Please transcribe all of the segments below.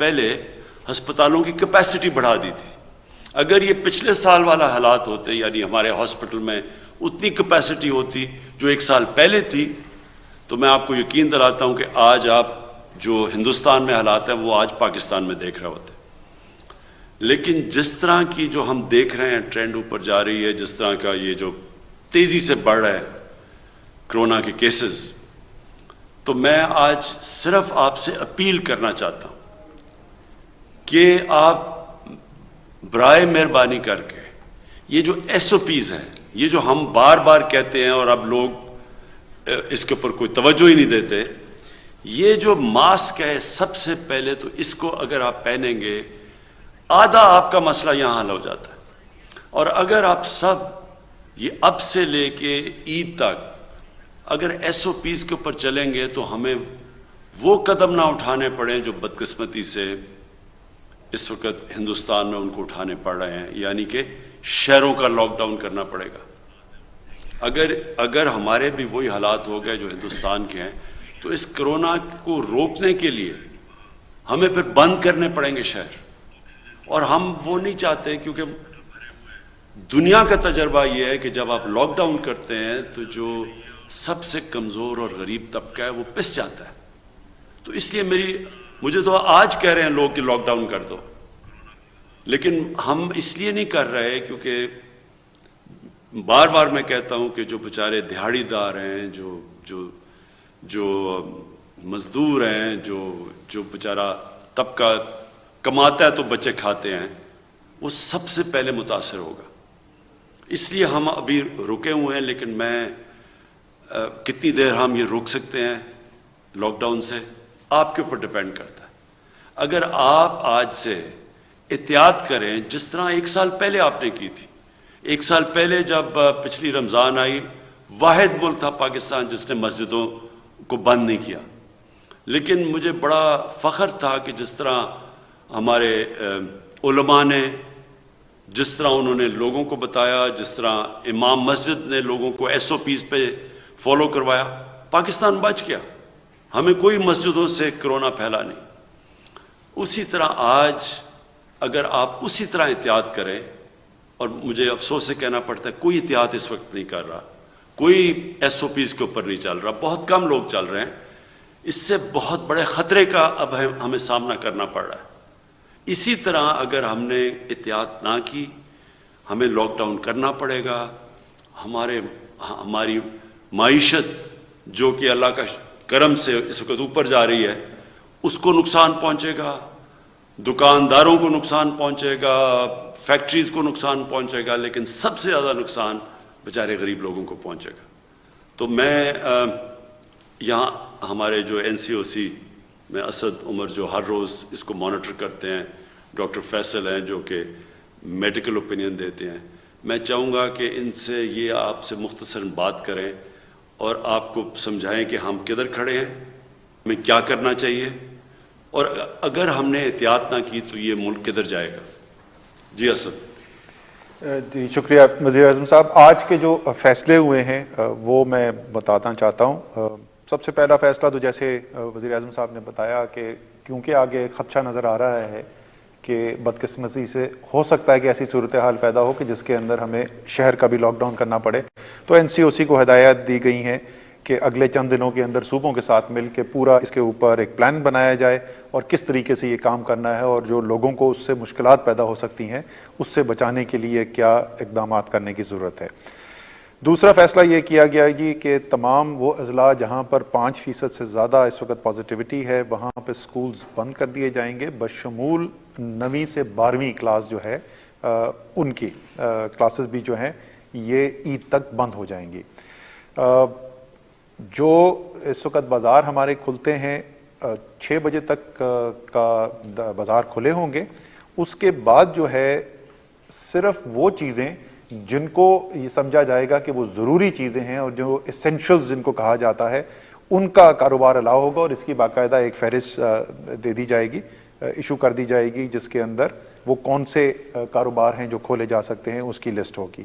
پہلے ہسپتالوں کی کیپیسٹی بڑھا دی تھی. اگر یہ پچھلے سال والا حالات ہوتے، یعنی ہمارے ہاسپٹل میں اتنی کیپیسٹی ہوتی جو ایک سال پہلے تھی، تو میں آپ کو یقین دلاتا ہوں کہ آج آپ جو ہندوستان میں حالات ہیں وہ آج پاکستان میں دیکھ رہے ہوتے. لیکن جس طرح کی جو ہم دیکھ رہے ہیں ٹرینڈ اوپر جا رہی ہے، جس طرح کا یہ جو تیزی سے بڑھ رہا ہے کرونا کے کیسز، تو میں آج صرف آپ سے اپیل کرنا چاہتا ہوں کہ آپ برائے مہربانی کر کے یہ جو ایس او پیز ہیں، یہ جو ہم بار بار کہتے ہیں اور اب لوگ اس کے اوپر کوئی توجہ ہی نہیں دیتے، یہ جو ماسک ہے سب سے پہلے تو اس کو اگر آپ پہنیں گے آدھا آپ کا مسئلہ یہاں حل ہو جاتا ہے. اور اگر آپ سب یہ اب سے لے کے عید تک اگر ایس او پیز کے اوپر چلیں گے تو ہمیں وہ قدم نہ اٹھانے پڑیں جو بدقسمتی سے اس وقت ہندوستان میں ان کو اٹھانے پڑ رہے ہیں، یعنی کہ شہروں کا لاک ڈاؤن کرنا پڑے گا. اگر ہمارے بھی وہی حالات ہو گئے جو ہندوستان کے ہیں تو اس کرونا کو روکنے کے لیے ہمیں پھر بند کرنے پڑیں گے شہر، اور ہم وہ نہیں چاہتے، کیونکہ دنیا کا تجربہ یہ ہے کہ جب آپ لاک ڈاؤن کرتے ہیں تو جو سب سے کمزور اور غریب طبقہ ہے وہ پس جاتا ہے. تو اس لیے مجھے تو آج کہہ رہے ہیں لوگ کہ لاک ڈاؤن کر دو، لیکن ہم اس لیے نہیں کر رہے کیونکہ بار بار میں کہتا ہوں کہ جو بیچارے دہاڑی دار ہیں، جو مزدور ہیں، جو بیچارہ طبقہ کماتا ہے تو بچے کھاتے ہیں، وہ سب سے پہلے متاثر ہوگا. اس لیے ہم ابھی رکے ہوئے ہیں، لیکن کتنی دیر ہم یہ روک سکتے ہیں لاک ڈاؤن سے آپ کے اوپر ڈپینڈ کرتا ہے. اگر آپ آج سے احتیاط کریں جس طرح ایک سال پہلے آپ نے کی تھی. ایک سال پہلے جب پچھلی رمضان آئی، واحد ملک تھا پاکستان جس نے مسجدوں کو بند نہیں کیا. لیکن مجھے بڑا فخر تھا کہ جس طرح ہمارے علماء نے، جس طرح انہوں نے لوگوں کو بتایا، جس طرح امام مسجد نے لوگوں کو ایس او پیز پہ فالو کروایا، پاکستان بچ گیا. ہمیں کوئی مسجدوں سے کرونا پھیلا نہیں. اسی طرح آج اگر آپ اسی طرح احتیاط کریں، اور مجھے افسوس سے کہنا پڑتا ہے کوئی احتیاط اس وقت نہیں کر رہا، کوئی ایس او پیز کے اوپر نہیں چل رہا، بہت کم لوگ چل رہے ہیں. اس سے بہت بڑے خطرے کا اب ہمیں سامنا کرنا پڑ رہا ہے. اسی طرح اگر ہم نے احتیاط نہ کی، ہمیں لاک ڈاؤن کرنا پڑے گا. ہماری معیشت جو کہ اللہ کا کرم سے اس وقت اوپر جا رہی ہے، اس کو نقصان پہنچے گا، دکانداروں کو نقصان پہنچے گا، فیکٹریز کو نقصان پہنچے گا، لیکن سب سے زیادہ نقصان بیچارے غریب لوگوں کو پہنچے گا. تو میں یہاں ہمارے جو این سی او سی میں اسد عمر جو ہر روز اس کو مانیٹر کرتے ہیں، ڈاکٹر فیصل ہیں جو کہ میڈیکل اوپینین دیتے ہیں، میں چاہوں گا کہ ان سے یہ آپ سے مختصر بات کریں اور آپ کو سمجھائیں کہ ہم کدھر کھڑے ہیں، ہمیں کیا کرنا چاہیے، اور اگر ہم نے احتیاط نہ کی تو یہ ملک کدھر جائے گا. جی اسد. جی شکریہ وزیر اعظم صاحب. آج کے جو فیصلے ہوئے ہیں وہ میں بتانا چاہتا ہوں. سب سے پہلا فیصلہ تو جیسے وزیر اعظم صاحب نے بتایا کہ کیونکہ آگے خدشہ نظر آ رہا ہے کہ بدقسمتی سے ہو سکتا ہے کہ ایسی صورتحال پیدا ہو کہ جس کے اندر ہمیں شہر کا بھی لاک ڈاؤن کرنا پڑے، تو این سی او سی کو ہدایت دی گئی ہیں کہ اگلے چند دنوں کے اندر صوبوں کے ساتھ مل کے پورا اس کے اوپر ایک پلان بنایا جائے اور کس طریقے سے یہ کام کرنا ہے، اور جو لوگوں کو اس سے مشکلات پیدا ہو سکتی ہیں اس سے بچانے کے لیے کیا اقدامات کرنے کی ضرورت ہے. دوسرا فیصلہ یہ کیا گیا جی کہ تمام وہ اضلاع جہاں پر 5% سے زیادہ اس وقت پازیٹیوٹی ہے وہاں پہ سکولز بند کر دیے جائیں گے، بشمول 9ویں سے 12ویں کلاس جو ہے ان کی کلاسز بھی جو ہیں یہ عید تک بند ہو جائیں گی. جو اس وقت بازار ہمارے کھلتے ہیں 6 بجے تک کا بازار کھلے ہوں گے، اس کے بعد جو ہے صرف وہ چیزیں جن کو یہ سمجھا جائے گا کہ وہ ضروری چیزیں ہیں اور جو اسینشلز جن کو کہا جاتا ہے ان کا کاروبار الاؤ ہوگا، اور اس کی باقاعدہ ایک فہرست دے دی جائے گی، ایشو کر دی جائے گی جس کے اندر وہ کون سے کاروبار ہیں جو کھولے جا سکتے ہیں اس کی لسٹ ہوگی.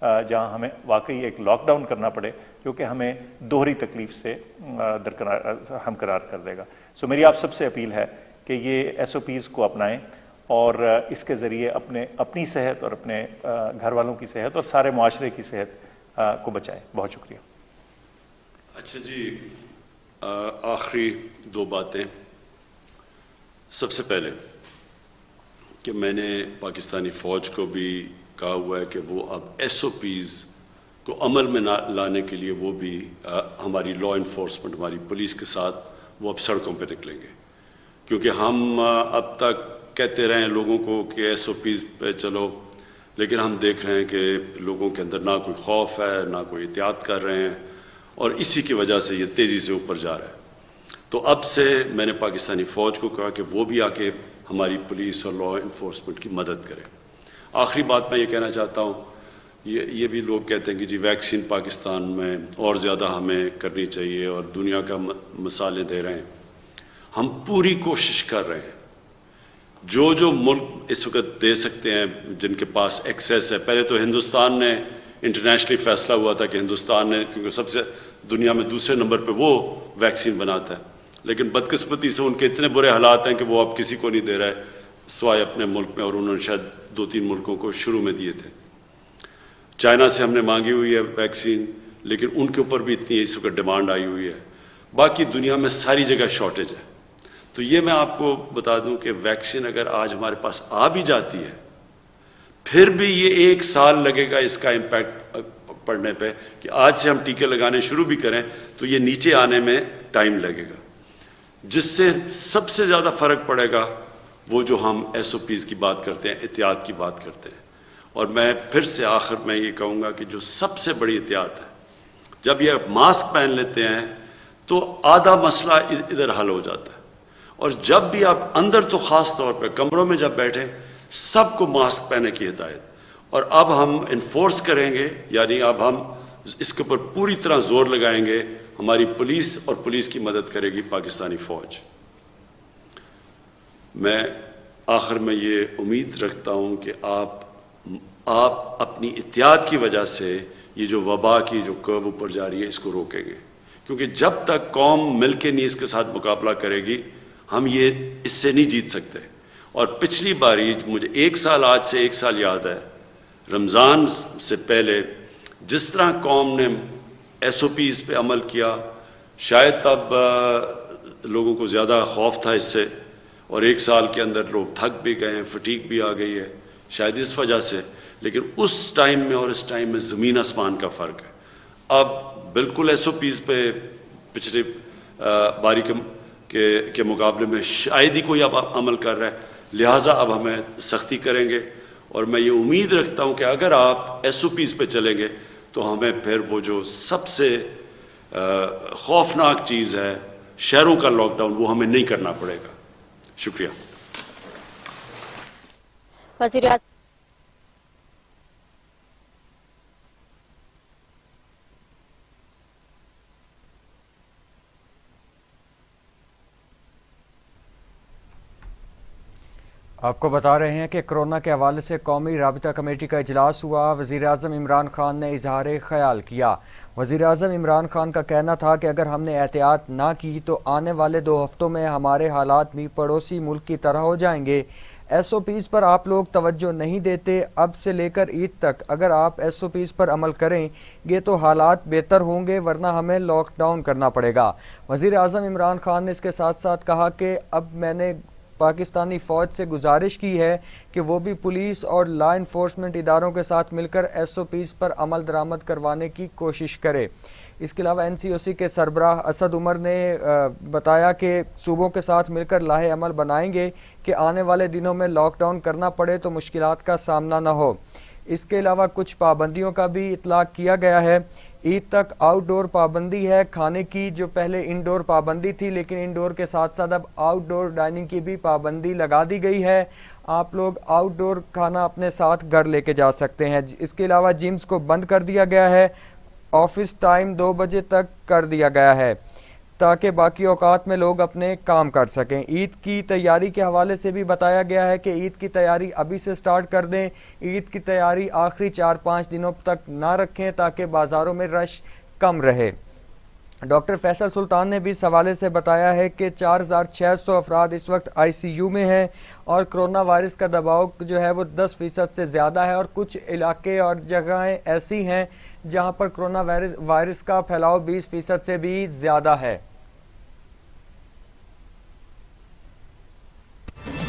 جہاں ہمیں واقعی ایک لاک ڈاؤن کرنا پڑے جو کہ ہمیں دوہری تکلیف سے ہمکنار کر دے گا. سو میری آپ سب سے اپیل ہے کہ یہ ایس او پیز کو اپنائیں اور اس کے ذریعے اپنی صحت اور اپنے گھر والوں کی صحت اور سارے معاشرے کی صحت کو بچائیں. بہت شکریہ. اچھا جی، آخری دو باتیں. سب سے پہلے کہ میں نے پاکستانی فوج کو بھی کہا ہوا ہے کہ وہ اب ایس او پیز کو عمل میں لانے کے لیے وہ بھی ہماری لا انفورسمنٹ، ہماری پولیس کے ساتھ وہ اب سڑکوں پہ نکلیں گے. کیونکہ ہم اب تک کہتے رہے ہیں لوگوں کو کہ ایس او پیز پہ چلو، لیکن ہم دیکھ رہے ہیں کہ لوگوں کے اندر نہ کوئی خوف ہے، نہ کوئی احتیاط کر رہے ہیں، اور اسی کی وجہ سے یہ تیزی سے اوپر جا رہا ہے. تو اب سے میں نے پاکستانی فوج کو کہا کہ وہ بھی آ کے ہماری پولیس اور لا انفورسمنٹ کی مدد کرے. آخری بات میں یہ کہنا چاہتا ہوں، یہ بھی لوگ کہتے ہیں کہ جی ویکسین پاکستان میں اور زیادہ ہمیں کرنی چاہیے اور دنیا کا مثالیں دے رہے ہیں. ہم پوری کوشش کر رہے ہیں. جو ملک اس وقت دے سکتے ہیں، جن کے پاس ایکسیس ہے. پہلے تو ہندوستان نے انٹرنیشنلی فیصلہ ہوا تھا کہ ہندوستان نے، کیونکہ سب سے دنیا میں دوسرے نمبر پہ وہ ویکسین بناتا ہے، لیکن بدقسمتی سے ان کے اتنے برے حالات ہیں کہ وہ اب کسی کو نہیں دے رہا ہے سوائے اپنے ملک میں، اور انہوں نے شاید 2-3 ملکوں کو شروع میں دیے تھے. چائنا سے ہم نے مانگی ہوئی ہے ویکسین، لیکن ان کے اوپر بھی اتنی اس وقت ڈیمانڈ آئی ہوئی ہے. باقی دنیا میں ساری جگہ شارٹیج ہے. تو یہ میں آپ کو بتا دوں کہ ویکسین اگر آج ہمارے پاس آ بھی جاتی ہے، پھر بھی یہ 1 سال لگے گا اس کا امپیکٹ پڑنے پہ، کہ آج سے ہم ٹیکے لگانے شروع بھی کریں تو یہ نیچے آنے میں ٹائم لگے گا. جس سے سب سے زیادہ فرق پڑے گا وہ جو ہم ایس او پیز کی بات کرتے ہیں، احتیاط کی بات کرتے ہیں. اور میں پھر سے آخر میں یہ کہوں گا کہ جو سب سے بڑی احتیاط ہے، جب یہ ماسک پہن لیتے ہیں تو آدھا مسئلہ ادھر حل ہو جاتا ہے. اور جب بھی آپ اندر، تو خاص طور پہ کمروں میں جب بیٹھیں، سب کو ماسک پہننے کی ہدایت. اور اب ہم انفورس کریں گے، یعنی اب ہم اس کے اوپر پوری طرح زور لگائیں گے. ہماری پولیس اور پولیس کی مدد کرے گی پاکستانی فوج. میں آخر میں یہ امید رکھتا ہوں کہ آپ اپنی احتیاط کی وجہ سے یہ جو وبا کی جو کرو اوپر جا رہی ہے اس کو روکیں گے. کیونکہ جب تک قوم مل کے نہیں اس کے ساتھ مقابلہ کرے گی، ہم یہ اس سے نہیں جیت سکتے. اور پچھلی باری مجھے آج سے 1 سال یاد ہے، رمضان سے پہلے جس طرح قوم نے ایس او پیز پہ عمل کیا، شاید تب لوگوں کو زیادہ خوف تھا اس سے، اور 1 سال کے اندر لوگ تھک بھی گئے ہیں، فٹیگ بھی آ گئی ہے شاید اس وجہ سے. لیکن اس ٹائم میں اور اس ٹائم میں زمین آسمان کا فرق ہے. اب بالکل ایس او پیز پہ پچھلے باری کے مقابلے میں شاید ہی کوئی اب عمل کر رہا ہے، لہٰذا اب ہمیں سختی کریں گے. اور میں یہ امید رکھتا ہوں کہ اگر آپ ایس او پیز پہ چلیں گے تو ہمیں پھر وہ جو سب سے خوفناک چیز ہے، شہروں کا لاک ڈاؤن، وہ ہمیں نہیں کرنا پڑے گا. شکریہ. وزیر اعظم آپ کو بتا رہے ہیں کہ کرونا کے حوالے سے قومی رابطہ کمیٹی کا اجلاس ہوا. وزیر اعظم عمران خان نے اظہار خیال کیا. وزیر اعظم عمران خان کا کہنا تھا کہ اگر ہم نے احتیاط نہ کی تو آنے والے 2 ہفتوں میں ہمارے حالات بھی پڑوسی ملک کی طرح ہو جائیں گے. ایس او پیز پر آپ لوگ توجہ نہیں دیتے. اب سے لے کر عید تک اگر آپ ایس او پیز پر عمل کریں گے تو حالات بہتر ہوں گے، ورنہ ہمیں لاک ڈاؤن کرنا پڑے گا. وزیر اعظم عمران خان نے اس کے ساتھ ساتھ کہا کہ اب میں نے پاکستانی فوج سے گزارش کی ہے کہ وہ بھی پولیس اور لا انفورسمنٹ اداروں کے ساتھ مل کر ایس او پیز پر عمل درآمد کروانے کی کوشش کرے. اس کے علاوہ این سی او سی کے سربراہ اسد عمر نے بتایا کہ صوبوں کے ساتھ مل کر لاہے عمل بنائیں گے کہ آنے والے دنوں میں لاک ڈاؤن کرنا پڑے تو مشکلات کا سامنا نہ ہو. اس کے علاوہ کچھ پابندیوں کا بھی اطلاق کیا گیا ہے. عید تک آؤٹ ڈور پابندی ہے کھانے کی، جو پہلے انڈور پابندی تھی، لیکن انڈور کے ساتھ ساتھ اب آؤٹ ڈور ڈائننگ کی بھی پابندی لگا دی گئی ہے. آپ لوگ آؤٹ ڈور کھانا اپنے ساتھ گھر لے کے جا سکتے ہیں. اس کے علاوہ جمز کو بند کر دیا گیا ہے. آفس ٹائم 2 بجے تک کر دیا گیا ہے. تاکہ باقی اوقات میں لوگ اپنے کام کر سکیں۔ عید کی تیاری کے حوالے سے بھی بتایا گیا ہے کہ عید کی تیاری ابھی سے سٹارٹ کر دیں، عید کی تیاری آخری 4-5 دنوں تک نہ رکھیں تاکہ بازاروں میں رش کم رہے۔ ڈاکٹر فیصل سلطان نے بھی اس حوالے سے بتایا ہے کہ 4600 افراد اس وقت آئی سی یو میں ہیں اور کرونا وائرس کا دباؤ جو ہے وہ 10% سے زیادہ ہے، اور کچھ علاقے اور جگہیں ایسی ہیں جہاں پر کرونا وائرس کا پھیلاؤ 20% سے بھی زیادہ ہے۔